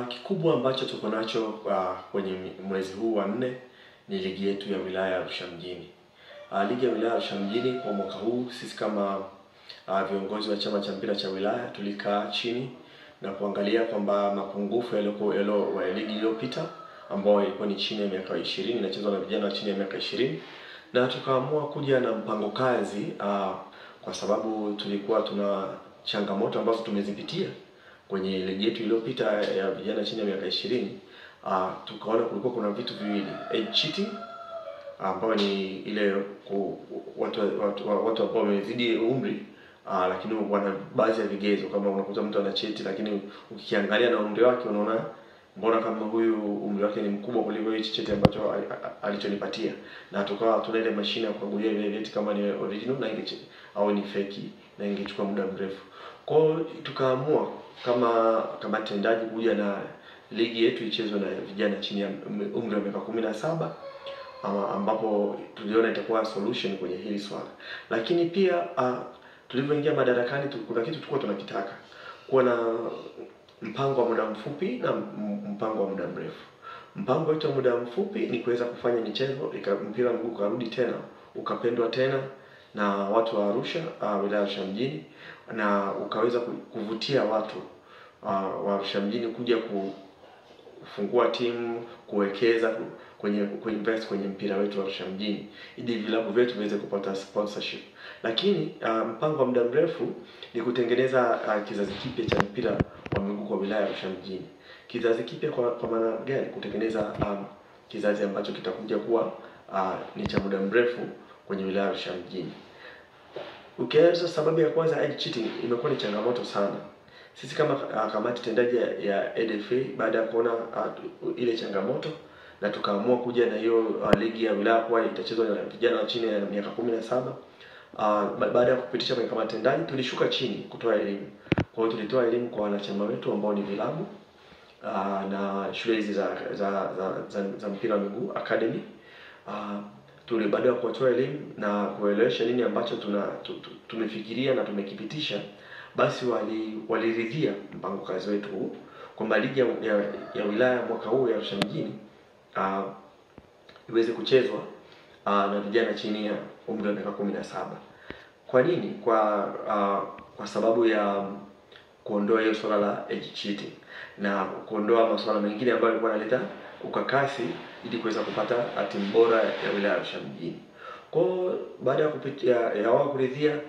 Kikubwa ambacho tuko nacho kwenye mwezi huu wa 4 ni ligi yetu ya wilaya ya Arusha mjini. Ligi ya wilaya ya Arusha mjini kwa mwaka huu sisi kama viongozi wa chama cha mpira cha wilaya tulikaa chini na kuangalia kwamba mapungufu yaliokuwa wa ligi iliyopita ambayo ilikuwa ni chini ya miaka 20 inachezwa na vijana chini ya miaka 20, na tukaamua kuja na mpango kazi kwa sababu tulikuwa tuna changamoto ambazo tumezipitia kwenye ligi yetu iliyopita ya vijana chini ya miaka 20. Tukaona kulikuwa kuna vitu viwili, age cheating ambao ni ile watu ambao wamezidi umri lakini wana baadhi ya vigezo, kama unakuta mtu ana cheti lakini ukiangalia na umri wake unaona mbona kama huyu umri wake ni mkubwa kuliko hicho cheti ambacho alichonipatia, na tukawa tuna ile mashine ya kuangalia ile vyeti kama ni original na au ni fake na ingechukua muda mrefu. Kwa hiyo tukaamua kama tendaji kuja na ligi yetu ichezwe na vijana chini ya umri wa miaka 17, ambapo tuliona itakuwa solution kwenye hili swala. Lakini pia tulivyoingia madarakani kuna kitu tulikuwa tunakitaka, kuwa na mpango wa muda mfupi na mpango wa muda mrefu. Mpango wetu wa muda mfupi ni kuweza kufanya michezo mpira wa miguu karudi tena ukapendwa tena na watu wa Arusha, wilaya ya Arusha mjini, na ukaweza kuvutia watu wa Arusha mjini kuja kufungua timu, kuwekeza kuinvest kwenye mpira wetu wa Arusha mjini ili vilabu vyetu viweze kupata sponsorship. Lakini mpango wa muda mrefu ni kutengeneza kizazi kipya cha mpira wa miguu kwa wilaya ya Arusha mjini. Kizazi kipya kwa maana gani? Kutengeneza kizazi ambacho kitakuja kuwa ni cha muda mrefu kwenye wilaya ya Arusha mjini. Ukianza sababu ya kwanza, age cheating imekuwa ni changamoto sana. Sisi kama kamati tendaji ya EDFA baada ya kuona ile changamoto, na tukaamua kuja na hiyo ligi ya wilaya kwa itachezwa na vijana wa chini ya miaka 17. Baada ya kupitisha kwenye kamati tendaji tulishuka chini kutoa elimu. Kwa hiyo tulitoa elimu kwa wanachama wetu ambao ni vilabu na shule hizi za mpira wa miguu academy. Baada ya kutoa elimu na kuelewesha nini ambacho tumefikiria na tumekipitisha, basi waliridhia mpango kazi wetu huu kwamba ligi ya wilaya mwaka huu ya Arusha mjini iweze kuchezwa na vijana chini ya umri wa miaka 17. Kwa nini? Kwa sababu ya kuondoa hiyo swala la age cheating na kuondoa masuala mengine ambayo yalikuwa yanaleta ukakasi ili kuweza kupata timu bora ya wilaya ya Arusha mjini. Kwa baada ya wao kuridhia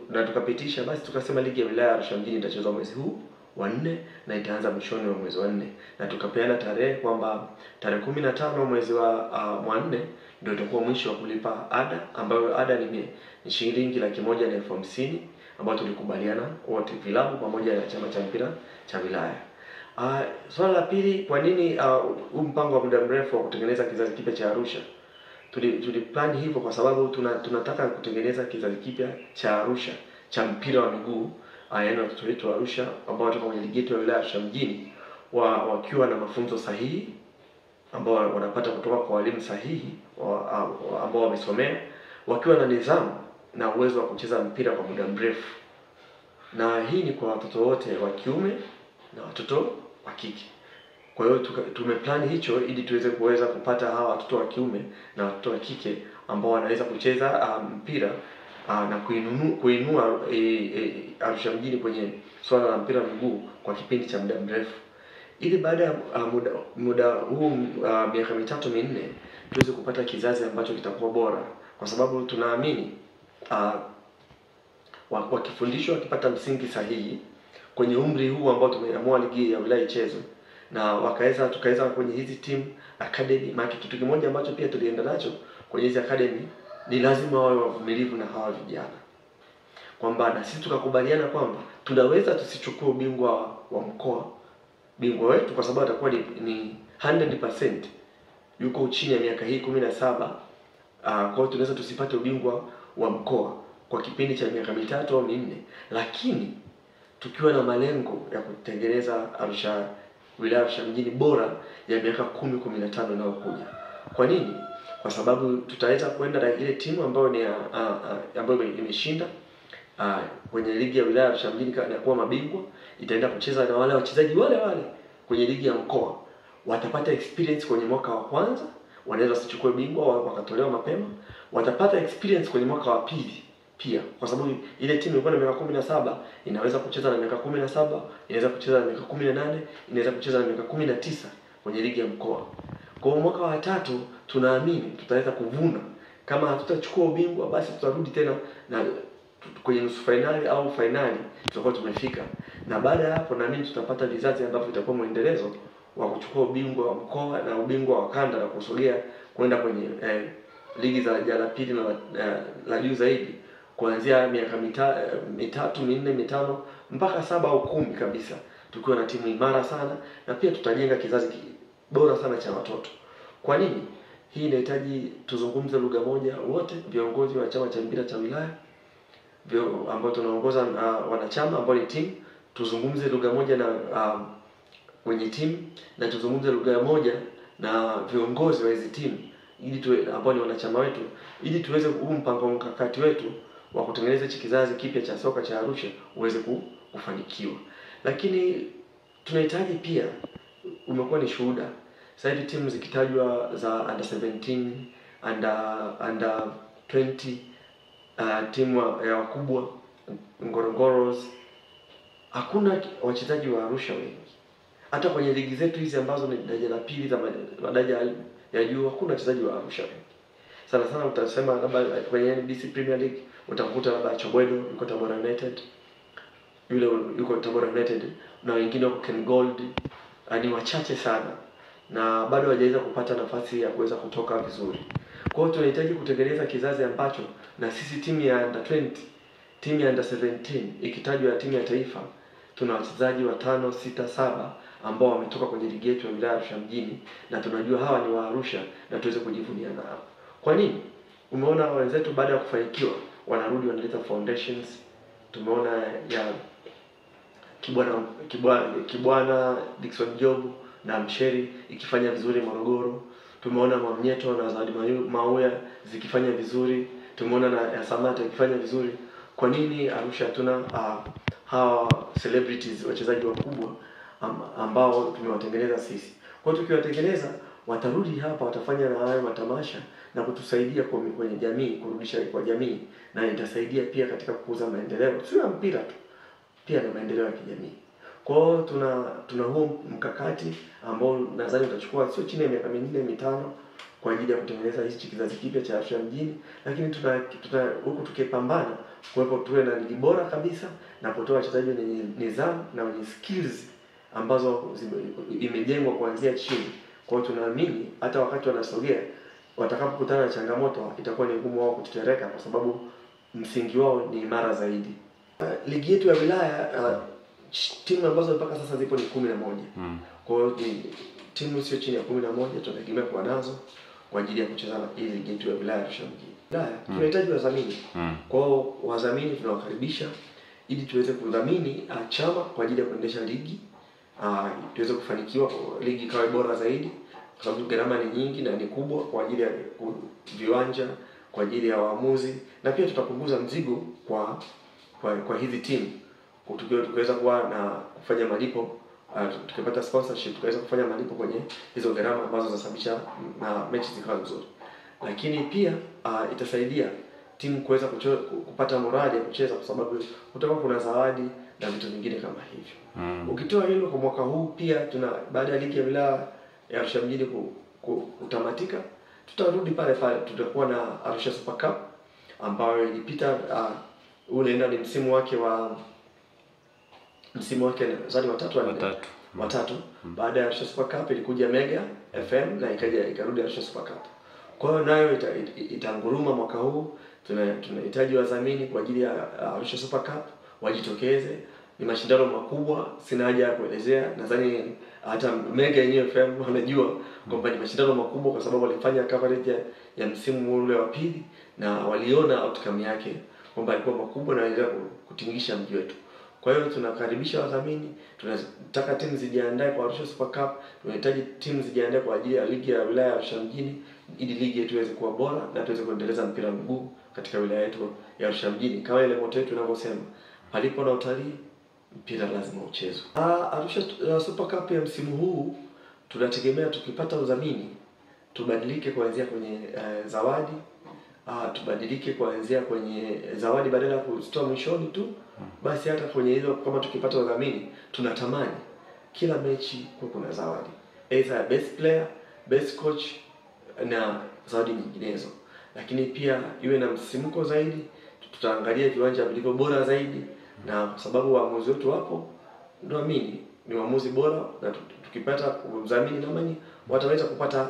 na tukapitisha, basi tukasema ligi ya wilaya ya Arusha mjini itachezwa mwezi huu wa 4 na itaanza mwishoni wa mwezi wa 4, na tukapeana tarehe kwamba tarehe 15 mwezi wa 4 ndio itakuwa mwisho wa kulipa ada, ambayo ada ni shilingi 150,000 ambayo tulikubaliana wote, vilabu pamoja na chama cha mpira cha wilaya. Swala la pili, kwa nini huu mpango wa muda mrefu wa kutengeneza kizazi kipya cha Arusha? Tuliplan hivyo kwa sababu tunataka kutengeneza kizazi kipya cha Arusha cha mpira wa miguu, yaani watoto wetu wa Arusha ambao wanatoka kwenye ligi yetu ya wilaya ya Arusha mjini wakiwa na mafunzo sahihi ambao wanapata kutoka kwa walimu sahihi ambao wamesomea, wakiwa na nidhamu na uwezo wa kucheza mpira kwa muda mrefu. Na hii ni kwa watoto wote wa kiume na watoto wa kike. Kwa hiyo tumeplan hicho ili tuweze kupata hawa watoto wa kiume na watoto wa kike ambao wanaweza kucheza mpira na kuinua Arusha mjini kwenye swala la mpira miguu kwa kipindi cha muda mrefu, ili baada ya muda huu miaka 3-4 tuweze kupata kizazi ambacho kitakuwa bora, kwa sababu tunaamini wakifundishwa, wakipata msingi sahihi kwenye umri huu ambao tumeamua ligi ya wilaya ichezwe, na tukaweza kwenye hizi team academy. Maana kitu kimoja ambacho pia tulienda nacho kwenye hizi academy ni lazima wawe wavumilivu na hawa vijana, kwamba na sisi tukakubaliana kwamba tunaweza tusichukue ubingwa wa mkoa, bingwa wetu kwa sababu atakuwa ni 100% yuko chini ya miaka hii 17. Kwa hiyo tunaweza tusipate ubingwa wa mkoa kwa kipindi cha miaka 3 au 4, lakini tukiwa na malengo ya kutengeneza wilaya ya Arusha mjini bora ya miaka 10-15 inayokuja. Kwa nini? Kwa sababu tutaweza kwenda na ile timu ambayo imeshinda kwenye ligi ya wilaya ya Arusha mjini na kuwa mabingwa, itaenda kucheza na wale wachezaji wale kwenye ligi ya mkoa watapata experience kwenye mwaka wa kwanza, wanaweza sichukue bingwa wakatolewa mapema. Watapata experience kwenye mwaka wa pili pia, kwa sababu ile timu ilikuwa na miaka 17 inaweza kucheza na miaka 17, inaweza kucheza na miaka 18, inaweza kucheza na miaka 19 kwenye ligi ya mkoa. Kwa mwaka wa tatu tunaamini tutaweza kuvuna. Kama hatutachukua ubingwa, basi tutarudi tena na kwenye nusu finali au finali tutakuwa tumefika. Na baada ya hapo naamini tutapata vizazi ambavyo vitakuwa muendelezo wa kuchukua ubingwa wa mkoa na ubingwa wa kanda na kusogea kwenda kwenye ligi za daraja la pili na la juu zaidi, kuanzia miaka mitatu, minne, mitano mpaka 7 au 10 kabisa, tukiwa na timu imara sana, na pia tutajenga kizazi bora sana cha watoto. Kwa nini? Hii inahitaji tuzungumze lugha moja wote, viongozi wa chama cha mpira cha wilaya ambao tunaongoza wanachama ambao ni timu, tuzungumze lugha moja na kwenye timu, na tuzungumze lugha moja na viongozi wa hizo timu ili ambao ni wanachama wetu, ili tuweze huu mpango mkakati wetu wa kutengeneza kizazi kipya cha soka cha Arusha uweze kufanikiwa. Lakini tunahitaji pia, umekuwa ni shuhuda sasa hivi timu zikitajwa za under 17, under 20, timu ya wakubwa Ngorongoro, hakuna wachezaji wa Arusha wengi. Hata kwenye ligi zetu hizi ambazo ni daraja la pili za daraja ya juu hakuna wachezaji wa Arusha wengi. Sana sana utasema labda kwenye NBC Premier League utakuta labda Chobwedo yuko Tabora United, yule yuko Tabora United, na wengine wako Ken Gold, ni wachache sana na bado hawajaweza kupata nafasi ya kuweza kutoka vizuri. Kwa hiyo tunahitaji kutengeneza kizazi ambacho na sisi timu ya under 20, timu ya under 17 ikitajwa timu ya taifa, tuna wachezaji 5, 6, 7 ambao wametoka kwenye ligi yetu ya wilaya Arusha mjini, na tunajua hawa ni wa Arusha na tuweze kujivunia nao. Kwa nini? Umeona wenzetu baada ya kufanikiwa wanarudi wanaleta foundations. Tumeona ya Kibwana Dickson Job na Msheri ikifanya vizuri Morogoro. Tumeona Mwamnyeto na Zawadi Mauya zikifanya vizuri. Tumeona na ya Samata ikifanya vizuri. Kwa nini Arusha hatuna hawa celebrities, wachezaji wakubwa ambao tumewatengeneza sisi? Kwa hiyo tukiwatengeneza watarudi hapa, watafanya na hayo matamasha na kutusaidia kwenye jamii, kurudisha kwa jamii, na itasaidia pia katika kukuza maendeleo sio mpira tu, pia na maendeleo ya kijamii. Kwa hiyo tuna huo mkakati ambao nadhani utachukua sio chini ya miaka 4-5 kwa ajili ya kutengeneza hichi kizazi kipya cha Arusha mjini, lakini huku tukipambana kuwepo tuwe na ligi bora kabisa na kutoa wachezaji wenye nidhamu na wenye skills ambazo imejengwa kuanzia chini. Kwa hiyo tunaamini hata wakati wanasogea, watakapokutana na changamoto itakuwa ni ngumu wao kutetereka, kwa sababu msingi wao ni imara zaidi. Ligi yetu ya wilaya timu ambazo mpaka sasa zipo ni 11. Kwa hiyo timu sio chini ya 11 tunategemea kuwa nazo kwa ajili ya kucheza na hii ligi yetu ya wilaya Arusha mjini. Wilaya tunahitaji wadhamini. Kwa hiyo wadhamini tunawakaribisha ili tuweze kudhamini chama kwa ajili ya kuendesha ligi, tuweze kufanikiwa ligi ikawa bora zaidi, kwa sababu gharama ni nyingi na ni kubwa kwa ajili ya viwanja, kwa ajili ya waamuzi, na pia tutapunguza mzigo kwa hizi timu. Tukiweza kuwa na kufanya malipo, tukipata sponsorship tukaweza kufanya malipo kwenye hizo gharama ambazo zinasababisha na mechi zikawa nzuri. Lakini pia itasaidia timu kuweza kupata morali ya kucheza, kwa sababu kutakuwa kuna zawadi na vitu vingine kama hivyo. Ukitoa hilo kwa mwaka huu pia baada ya ligi ya wilaya ya Arusha mjini kutamatika, tutarudi pale tutakuwa na Arusha Super Cup ambayo ilipita, unaenda ni msimu wake nadhani watatu. Baada ya Arusha Super Cup ilikuja Mega FM na ikarudi Arusha Super Cup. Kwa hiyo nayo itanguruma mwaka huu. Tunahitaji wadhamini kwa ajili ya Arusha Super Cup, wajitokeze. Ni mashindano makubwa, sina haja ya kuelezea. Nadhani hata Mega yenyewe FM wanajua kwamba ni mashindano makubwa, kwa sababu walifanya coverage ya msimu ule wa pili na waliona outcome yake kwamba ilikuwa makubwa na inaweza kutingisha mji wetu. Kwa hiyo tunakaribisha wadhamini, tunataka timu zijiandae kwa Arusha Super Cup, tunahitaji timu zijiandae kwa ajili ya ligi ya wilaya ya Arusha mjini, ili ligi yetu iweze kuwa bora na tuweze kuendeleza mpira mguu katika wilaya yetu ya Arusha mjini. Kama ile moto yetu inavyosema, palipo na utalii mpira lazima uchezwe. Arusha Super Cup ya msimu huu tunategemea tukipata udhamini tubadilike kuanzia kwenye zawadi. Tubadilike kuanzia kwenye zawadi badala ya kutoa mwishoni tu. Basi hata kwenye hizo kama tukipata udhamini tunatamani kila mechi kuna zawadi. Either best player, best coach na zawadi nyinginezo. Lakini pia iwe na msisimko zaidi, tutaangalia viwanja vilivyo bora zaidi, na kwa sababu waamuzi wetu wapo, naamini ni waamuzi bora, na tukipata udhamini naamini wataweza kupata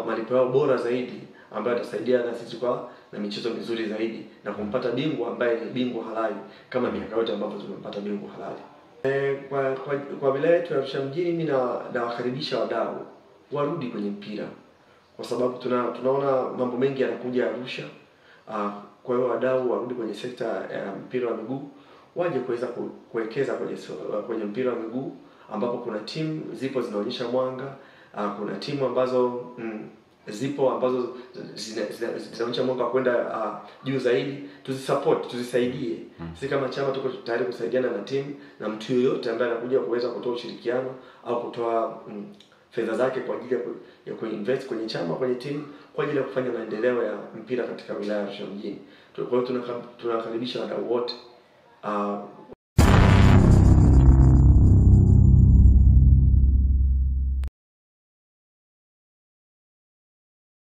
malipo yao bora zaidi ambayo atasaidia na sisi kwa na michezo mizuri zaidi na kumpata bingwa ambaye ni bingwa halali kama miaka yote ambapo tumempata bingwa halali. Kwa wilaya yetu ya Arusha mjini, mimi nawakaribisha wadau warudi kwenye mpira, kwa sababu tunaona mambo mengi yanakuja Arusha. Kwa hiyo wadau warudi kwenye sekta ya mpira wa miguu, waje kuweza kuwekeza kwenye mpira wa miguu, ambapo kuna timu zipo zinaonyesha mwanga. Kuna timu ambazo zipo ambazo zinaonyesha mwanga kwenda juu zaidi. Tuzisupport, tuzisaidie. Sisi kama chama tuko tayari kusaidiana na timu na mtu yoyote ambaye anakuja kuweza kutoa ushirikiano au kutoa fedha zake kwa ajili ya kuinvest kwenye chama, kwenye timu, kwa ajili ya kufanya maendeleo ya mpira katika wilaya ya Arusha mjini. Kwa hiyo tunakaribisha wadau wote